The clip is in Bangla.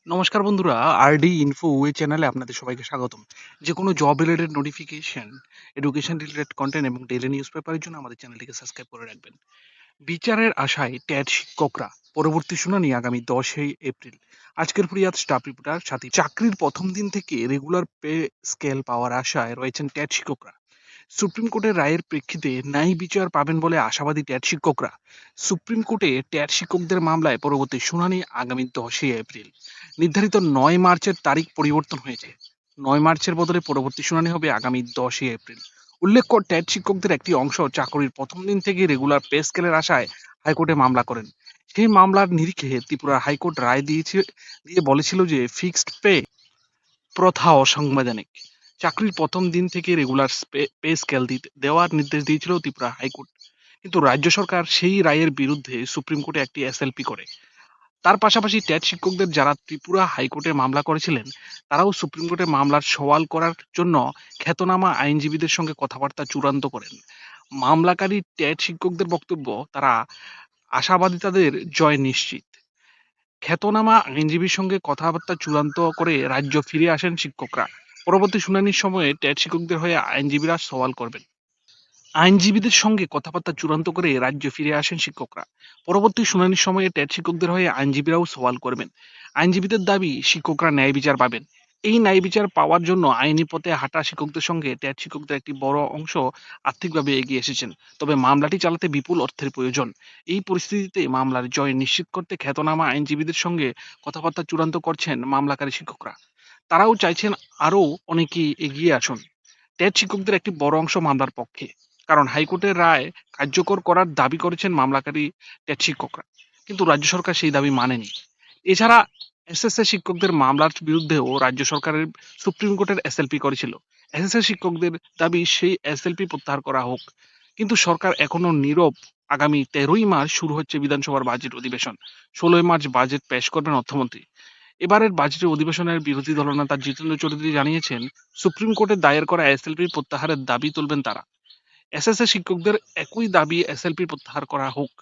নমস্কার বন্ধুরা, আরডি ইনফো ওয়ে চ্যানেলে আপনাদের সবাইকে স্বাগতম। যে কোনো job related notification, education related content এবং ডেইলি নিউজ পেপারের জন্য আমাদের চ্যানেলটিকে সাবস্ক্রাইব করে রাখবেন। বিচারের আশায় ট্যাট শিক্ষকরা, পরবর্তী শুনানি আগামী 10ই এপ্রিল। আজকের ফরিয়াদ স্টাফ রিপোর্টার সাথী। চাকরির প্রথম দিন থেকে রেগুলার পে স্কেল পাওয়ার আশায় রয়েছেন ট্যাট শিক্ষকরা। সুপ্রিম কোর্টের রায়ের প্রেক্ষিতে ন্যায় বিচার পাবেন বলে আশাবাদী ট্যাট শিক্ষকরা। সুপ্রিম কোর্টে ট্যাট শিক্ষকদের মামলায় পরবর্তী শুনানি আগামী 10ই এপ্রিল। নির্ধারিত 9 মার্চের তারিখ পরিবর্তন হয়েছে। 9 মার্চের বদলে পরবর্তী শুনানি হবে আগামী 10ই এপ্রিল। উল্লেখ্য, ট্যাট শিক্ষকদের একটি অংশ চাকরির প্রথম দিন থেকে রেগুলার পে স্কেলের আশায় হাইকোর্টে মামলা করেন। সেই মামলার নিরিখে ত্রিপুরা হাইকোর্ট রায় দিয়ে বলেছিল যে ফিক্সড পে প্রথা অসাংবিধানিক। চাকরির প্রথম দিন থেকে রেগুলার পে স্কেল দেওয়ার নির্দেশ দিয়েছিল ত্রিপুরা হাইকোর্ট। কিন্তু রাজ্য সরকার সেই রায়ের বিরুদ্ধে সুপ্রিম কোর্টে একটি এসএলপি করে। তার পাশাপাশি ট্যাট শিক্ষকদের যারা ত্রিপুরা হাইকোর্টে মামলা করেছিলেন, তারাও সুপ্রিম কোর্টে মামলার সওয়াল করার জন্য খ্যাতনামা আইনজীবীদের সঙ্গে কথাবার্তা চূড়ান্ত করেন। মামলাকারী ট্যাট শিক্ষকদের বক্তব্য, তারা আশাবাদী তাদের জয় নিশ্চিত। খ্যাতনামা আইনজীবীর সঙ্গে কথাবার্তা চূড়ান্ত করে রাজ্য ফিরে আসেন শিক্ষকরা। পরবর্তী শুনানির সময়ে ট্যাট শিক্ষকদের হয়ে আইনজীবীরা সওয়াল করবেন। আইনজীবীদের সঙ্গে কথাবার্তা চূড়ান্ত করে রাজ্যে ফিরে আসেন শিক্ষকরা। পরবর্তী শুনানির সময়ে ট্যাট শিক্ষকদের হয়ে আইনজীবীরাও সওয়াল করবেন। আইনজীবীদের দাবি, শিক্ষকরা ন্যায় বিচার পাবেন। এই ন্যায় বিচার পাওয়ার জন্য আইনি পথে হাঁটা শিক্ষকদের সঙ্গে ট্যাট শিক্ষকদের একটি বড় অংশ আর্থিকভাবে এগিয়ে এসেছেন। তবে মামলাটি চালাতে বিপুল অর্থের প্রয়োজন। এই পরিস্থিতিতে মামলার জয় নিশ্চিত করতে খ্যাতনামা আইনজীবীদের সঙ্গে কথাবার্তা চূড়ান্ত করছেন মামলাকারী শিক্ষকরা। তারাও চাইছেন আরও অনেকে এগিয়ে আসুন। ট্যাট শিক্ষকদের একটি বড় অংশ মামলার পক্ষে, কারণ হাইকোর্টের রায় কার্যকর করার দাবি করেছেন মামলাকারী ট্যাট শিক্ষকরা। কিন্তু রাজ্য সরকার সেই দাবি মানেনি। এছাড়া এসএসএ শিক্ষকদের মামলার বিরুদ্ধেও রাজ্য সরকারের সুপ্রিম কোর্টের এসএলপি করেছিল। এসএসএ শিক্ষকদের দাবি সেই এসএলপি প্রত্যাহার করা হোক। কিন্তু সরকার এখনো নীরব। আগামী 13ই মার্চ শুরু হচ্ছে বিধানসভার বাজেট অধিবেশন। 16ই মার্চ বাজেট পেশ করবেন অর্থমন্ত্রী। এবারের বাজেটের অধিবেশনের বিরোধী দলনেতা জিতেন্দ্র চৌধুরী জানিয়েছেন, সুপ্রিম কোর্টে দায়ের করা এসএলপি প্রত্যাহারের দাবি তুলবেন তারা। এসএসএ শিক্ষকদের একই দাবি, এসএলপি প্রত্যাহার করা হোক।